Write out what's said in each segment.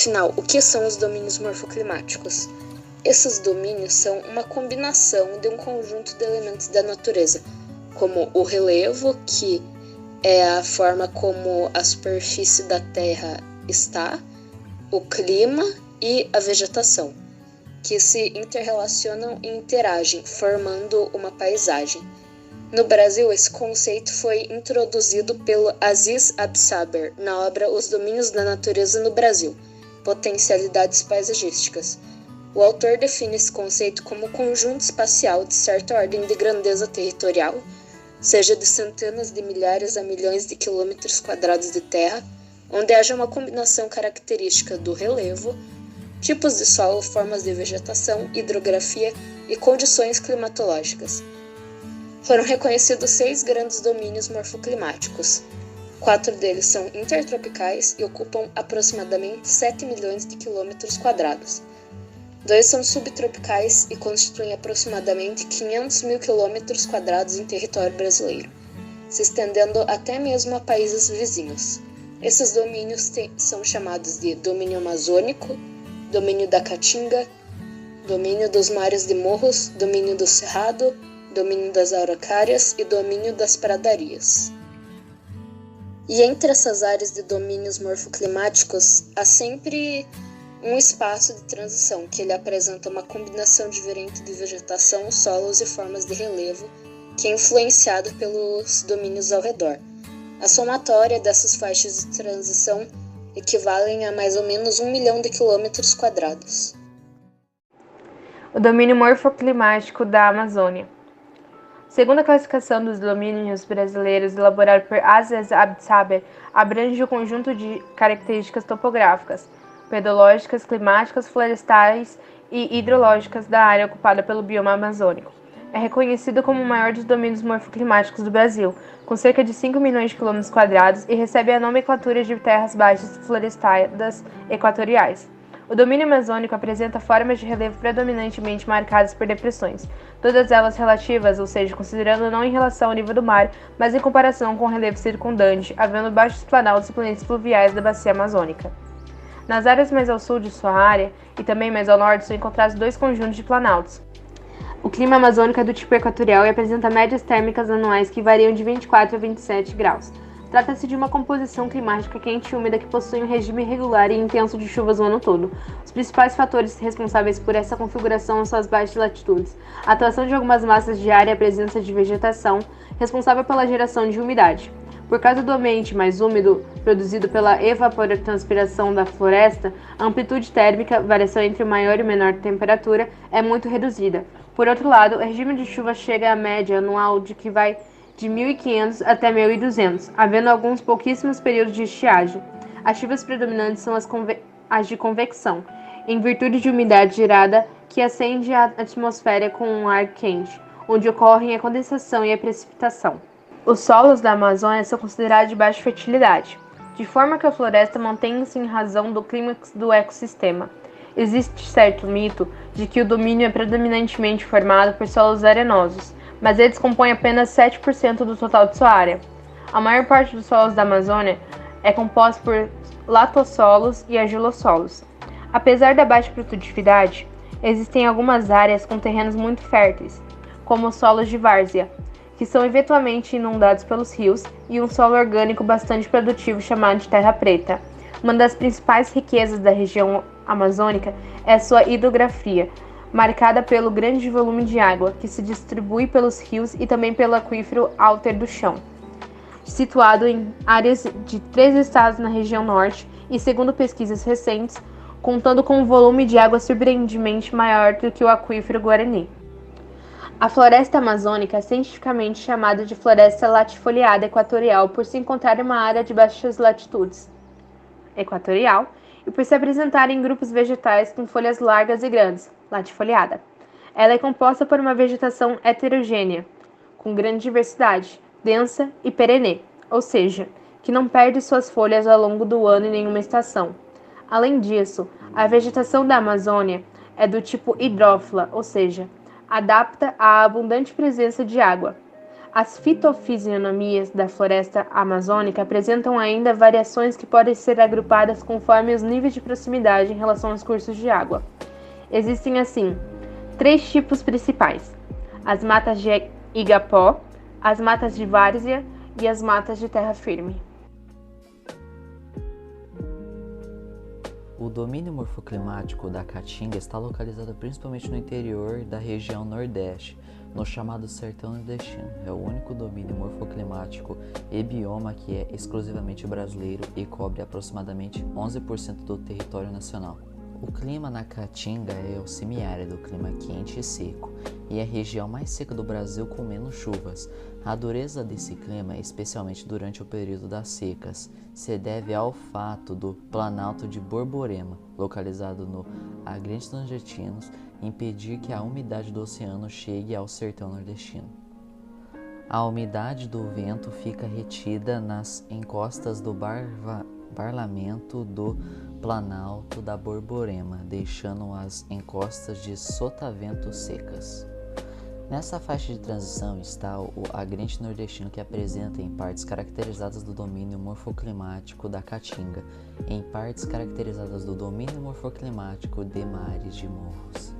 Afinal, o que são os domínios morfoclimáticos? Esses domínios são uma combinação de um conjunto de elementos da natureza, como o relevo, que é a forma como a superfície da Terra está, o clima e a vegetação, que se interrelacionam e interagem, formando uma paisagem. No Brasil, esse conceito foi introduzido pelo Aziz Absaber na obra Os Domínios da Natureza no Brasil, Potencialidades Paisagísticas. O autor define esse conceito como conjunto espacial de certa ordem de grandeza territorial, seja de centenas de milhares a milhões de quilômetros quadrados de terra, onde haja uma combinação característica do relevo, tipos de solo, formas de vegetação, hidrografia e condições climatológicas. Foram reconhecidos 6 grandes domínios morfoclimáticos. 4 deles são intertropicais e ocupam aproximadamente 7 milhões de quilômetros quadrados. 2 são subtropicais e constituem aproximadamente 500 mil quilômetros quadrados em território brasileiro, se estendendo até mesmo a países vizinhos. Esses domínios são chamados de domínio amazônico, domínio da Caatinga, domínio dos mares de Morros, domínio do Cerrado, domínio das Araucárias e domínio das Pradarias. E entre essas áreas de domínios morfoclimáticos, há sempre um espaço de transição, que ele apresenta uma combinação diferente de vegetação, solos e formas de relevo, que é influenciado pelos domínios ao redor. A somatória dessas faixas de transição equivalem a mais ou menos 1 milhão de quilômetros quadrados. O domínio morfoclimático da Amazônia. Segundo a classificação dos domínios brasileiros elaborada por Aziz Absaber, abrange o conjunto de características topográficas, pedológicas, climáticas, florestais e hidrológicas da área ocupada pelo bioma amazônico. É reconhecido como o maior dos domínios morfoclimáticos do Brasil, com cerca de 5 milhões de quilômetros quadrados e recebe a nomenclatura de terras baixas florestadas equatoriais. O domínio amazônico apresenta formas de relevo predominantemente marcadas por depressões, todas elas relativas, ou seja, considerando não em relação ao nível do mar, mas em comparação com o relevo circundante, havendo baixos planaltos e planícies fluviais da bacia amazônica. Nas áreas mais ao sul de sua área e também mais ao norte são encontrados 2 conjuntos de planaltos. O clima amazônico é do tipo equatorial e apresenta médias térmicas anuais que variam de 24 a 27 graus. Trata-se de uma composição climática quente e úmida que possui um regime regular e intenso de chuvas o ano todo. Os principais fatores responsáveis por essa configuração são as baixas latitudes, a atuação de algumas massas de ar e a presença de vegetação, responsável pela geração de umidade. Por causa do ambiente mais úmido, produzido pela evapotranspiração da floresta, a amplitude térmica, variação entre maior e menor temperatura, é muito reduzida. Por outro lado, o regime de chuva chega à média anual de que vai de 1.500 até 1.200, havendo alguns pouquíssimos períodos de estiagem. As chuvas predominantes são as de convecção, em virtude de umidade gerada que acende a atmosfera com um ar quente, onde ocorrem a condensação e a precipitação. Os solos da Amazônia são considerados de baixa fertilidade, de forma que a floresta mantém-se em razão do clímax do ecossistema. Existe certo mito de que o domínio é predominantemente formado por solos arenosos, mas eles compõem apenas 7% do total de sua área. A maior parte dos solos da Amazônia é composta por latossolos e argilossolos. Apesar da baixa produtividade, existem algumas áreas com terrenos muito férteis, como os solos de várzea, que são eventualmente inundados pelos rios, e um solo orgânico bastante produtivo chamado de terra preta. Uma das principais riquezas da região amazônica é sua hidrografia, marcada pelo grande volume de água que se distribui pelos rios e também pelo aquífero Alter do Chão, situado em áreas de 3 estados na região norte e, segundo pesquisas recentes, contando com um volume de água surpreendentemente maior do que o aquífero Guarani. A floresta amazônica é cientificamente chamada de floresta latifoliada equatorial por se encontrar em uma área de baixas latitudes equatorial e por se apresentar em grupos vegetais com folhas largas e grandes, latifoliada. Ela é composta por uma vegetação heterogênea, com grande diversidade, densa e perene, ou seja, que não perde suas folhas ao longo do ano em nenhuma estação. Além disso, a vegetação da Amazônia é do tipo hidrófila, ou seja, adapta à abundante presença de água. As fitofisionomias da floresta amazônica apresentam ainda variações que podem ser agrupadas conforme os níveis de proximidade em relação aos cursos de água. Existem, assim, 3 tipos principais: as matas de igapó, as matas de várzea e as matas de terra firme. O domínio morfoclimático da Caatinga está localizado principalmente no interior da região Nordeste, no chamado Sertão Nordestino. É o único domínio morfoclimático e bioma que é exclusivamente brasileiro e cobre aproximadamente 11% do território nacional. O clima na Caatinga é o semiárido, clima quente e seco, e é a região mais seca do Brasil com menos chuvas. A dureza desse clima, especialmente durante o período das secas, se deve ao fato do Planalto de Borborema, localizado no Agrentes Nordestinos, impedir que a umidade do oceano chegue ao sertão nordestino. A umidade do vento fica retida nas encostas do barlamento do Planalto da Borborema, deixando as encostas de sotavento secas. Nessa faixa de transição está o agreste nordestino, que apresenta em partes caracterizadas do domínio morfoclimático da Caatinga, em partes caracterizadas do domínio morfoclimático de mares de morros.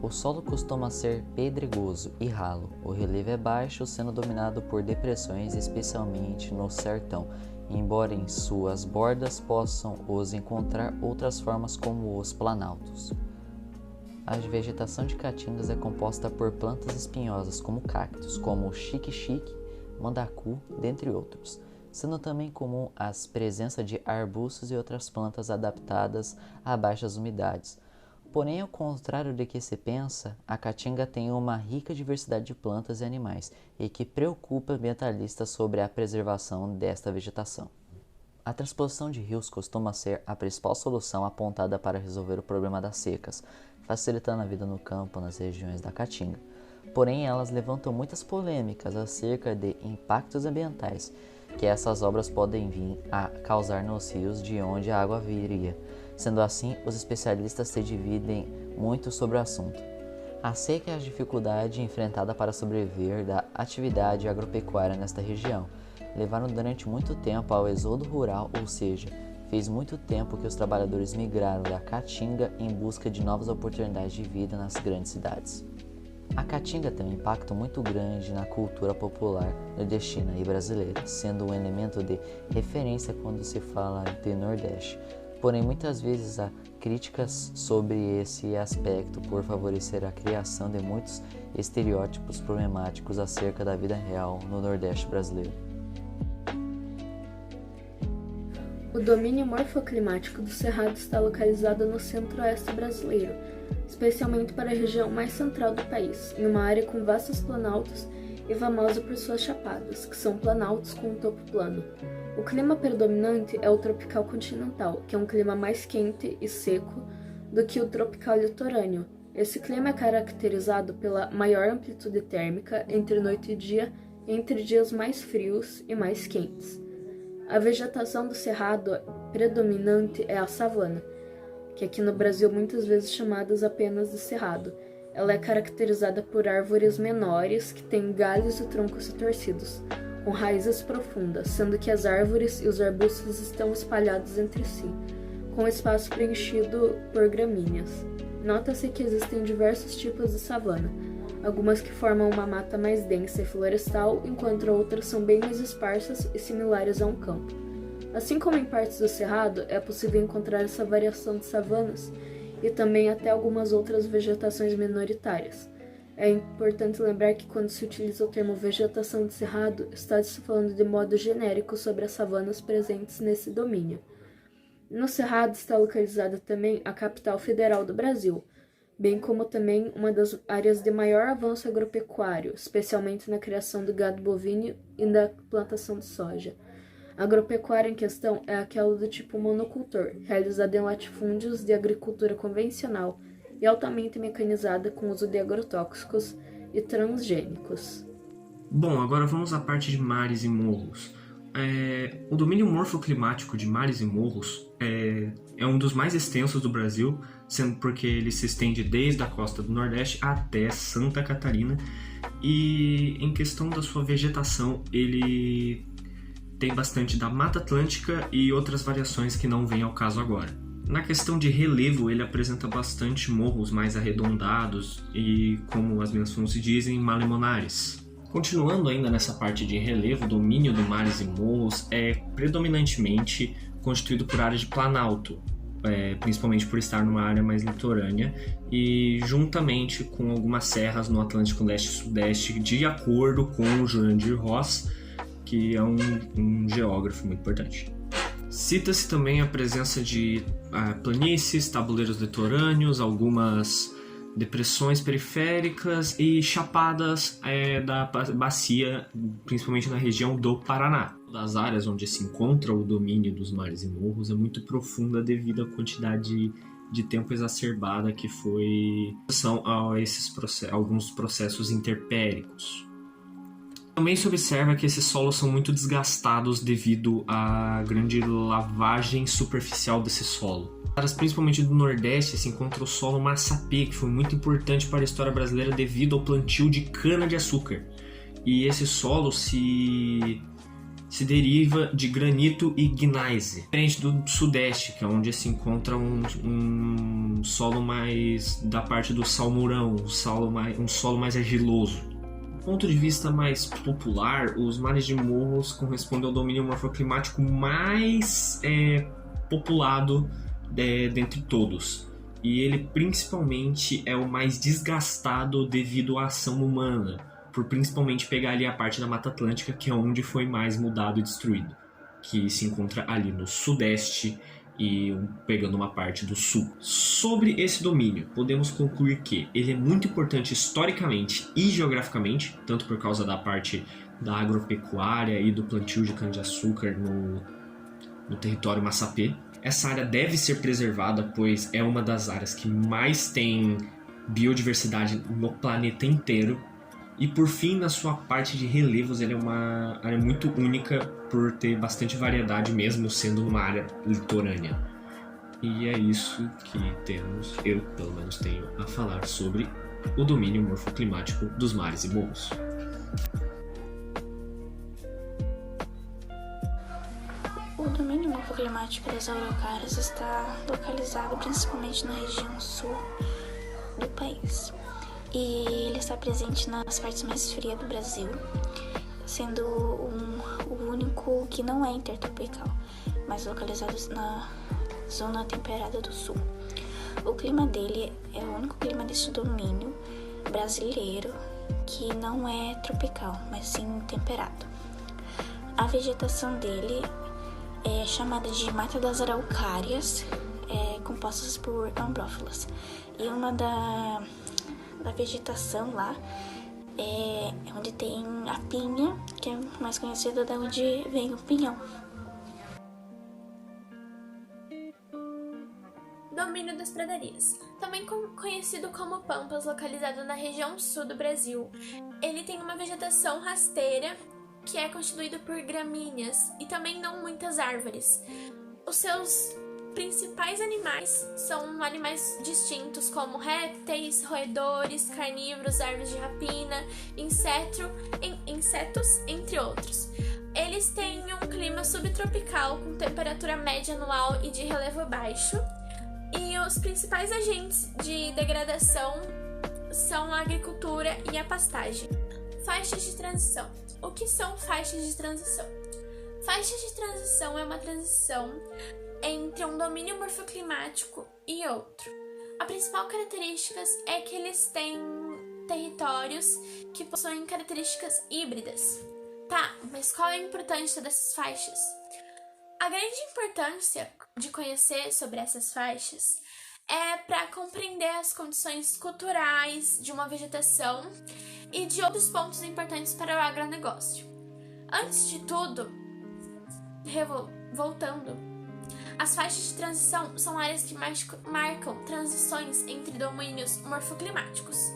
O solo costuma ser pedregoso e ralo. O relevo é baixo, sendo dominado por depressões, especialmente no sertão, embora em suas bordas possam os encontrar outras formas como os planaltos. A vegetação de Caatingas é composta por plantas espinhosas como cactos, como o xique-xique, mandacu, dentre outros, sendo também comum a presença de arbustos e outras plantas adaptadas a baixas umidades. Porém, ao contrário do que se pensa, a Caatinga tem uma rica diversidade de plantas e animais e que preocupa ambientalistas sobre a preservação desta vegetação. A transposição de rios costuma ser a principal solução apontada para resolver o problema das secas, facilitando a vida no campo nas regiões da Caatinga. Porém, elas levantam muitas polêmicas acerca de impactos ambientais que essas obras podem vir a causar nos rios de onde a água viria. Sendo assim, os especialistas se dividem muito sobre o assunto. A seca é a dificuldade enfrentada para sobreviver da atividade agropecuária nesta região. Levaram durante muito tempo ao êxodo rural, ou seja, fez muito tempo que os trabalhadores migraram da Caatinga em busca de novas oportunidades de vida nas grandes cidades. A Caatinga tem um impacto muito grande na cultura popular nordestina e brasileira, sendo um elemento de referência quando se fala de Nordeste. Porém, muitas vezes há críticas sobre esse aspecto por favorecer a criação de muitos estereótipos problemáticos acerca da vida real no Nordeste brasileiro. O domínio morfoclimático do Cerrado está localizado no centro-oeste brasileiro, especialmente para a região mais central do país, em uma área com vastos planaltos e famosa por suas chapadas, que são planaltos com um topo plano. O clima predominante é o tropical continental, que é um clima mais quente e seco do que o tropical litorâneo. Esse clima é caracterizado pela maior amplitude térmica entre noite e dia, entre dias mais frios e mais quentes. A vegetação do cerrado predominante é a savana, que aqui no Brasil muitas vezes chamadas apenas de cerrado. Ela é caracterizada por árvores menores que têm galhos e troncos retorcidos, com raízes profundas, sendo que as árvores e os arbustos estão espalhados entre si, com espaço preenchido por gramíneas. Nota-se que existem diversos tipos de savana, algumas que formam uma mata mais densa e florestal, enquanto outras são bem mais esparsas e similares a um campo. Assim como em partes do cerrado, é possível encontrar essa variação de savanas e também até algumas outras vegetações minoritárias. É importante lembrar que quando se utiliza o termo vegetação de cerrado, está se falando de modo genérico sobre as savanas presentes nesse domínio. No cerrado está localizada também a capital federal do Brasil, bem como também uma das áreas de maior avanço agropecuário, especialmente na criação do gado bovino e da plantação de soja. A agropecuária em questão é aquela do tipo monocultor, realizada em latifúndios de agricultura convencional e altamente mecanizada com uso de agrotóxicos e transgênicos. Bom, agora vamos à parte de mares e morros. O domínio morfoclimático de mares e morros é um dos mais extensos do Brasil, sendo porque ele se estende desde a costa do Nordeste até Santa Catarina, E em questão da sua vegetação, ele tem bastante da Mata Atlântica e outras variações que não vêm ao caso agora. Na questão de relevo, ele apresenta bastante morros mais arredondados e, como as minhas fontes dizem, malemonares. Continuando ainda nessa parte de relevo, o domínio do mares e morros é predominantemente constituído por áreas de planalto, principalmente por estar numa área mais litorânea e juntamente com algumas serras no Atlântico Leste e Sudeste, de acordo com o Jurandir Ross, que é um geógrafo muito importante. Cita-se também a presença de planícies, tabuleiros litorâneos, algumas depressões periféricas e chapadas da bacia, principalmente na região do Paraná. Das áreas onde se encontra o domínio dos mares e morros é muito profunda devido à quantidade de tempo exacerbada que são alguns processos interpéricos. Também se observa que esses solos são muito desgastados devido à grande lavagem superficial desse solo. Principalmente do Nordeste se encontra o solo massapê, que foi muito importante para a história brasileira devido ao plantio de cana-de-açúcar. E esse solo se deriva de granito e gneiss, diferente do Sudeste, que é onde se encontra um solo mais da parte do salmourão, um solo mais argiloso. Do ponto de vista mais popular, os mares de morros correspondem ao domínio morfoclimático mais populado dentre todos. E ele principalmente é o mais desgastado devido à ação humana, por principalmente pegar ali a parte da Mata Atlântica, que é onde foi mais mudado e destruído, que se encontra ali no Sudeste e pegando uma parte do Sul. Sobre esse domínio, podemos concluir que ele é muito importante historicamente e geograficamente, tanto por causa da parte da agropecuária e do plantio de cana-de-açúcar no território massapê. Essa área deve ser preservada, pois é uma das áreas que mais tem biodiversidade no planeta inteiro. E por fim, na sua parte de relevos, ele é uma área muito única por ter bastante variedade, mesmo sendo uma área litorânea. E é isso que eu pelo menos tenho a falar sobre o domínio morfoclimático dos mares e morros. O domínio morfoclimático das araucárias está localizado principalmente na região sul do país. E ele está presente nas partes mais frias do Brasil, sendo o único que não é intertropical, mas localizado na zona temperada do sul. O clima dele é o único clima deste domínio brasileiro que não é tropical, mas sim temperado. A vegetação dele é chamada de Mata das Araucárias, compostas por ambrófilas. E uma da vegetação lá é onde tem a pinha, que é mais conhecida de onde vem o pinhão. Domínio das pradarias, também conhecido como pampas, localizado na região sul do Brasil. Ele tem uma vegetação rasteira que é constituído por gramíneas e também não muitas árvores. Os seus principais animais são animais distintos como répteis, roedores, carnívoros, aves de rapina, insetos, entre outros. Eles têm um clima subtropical com temperatura média anual e de relevo baixo. E os principais agentes de degradação são a agricultura e a pastagem. Faixas de transição. O que são faixas de transição? Faixas de transição é uma transição entre um domínio morfoclimático e outro. A principal característica é que eles têm territórios que possuem características híbridas. Tá, mas qual é a importância dessas faixas? A grande importância de conhecer sobre essas faixas é para compreender as condições culturais de uma vegetação e de outros pontos importantes para o agronegócio. Antes de tudo, voltando, as faixas de transição são áreas que marcam transições entre domínios morfoclimáticos.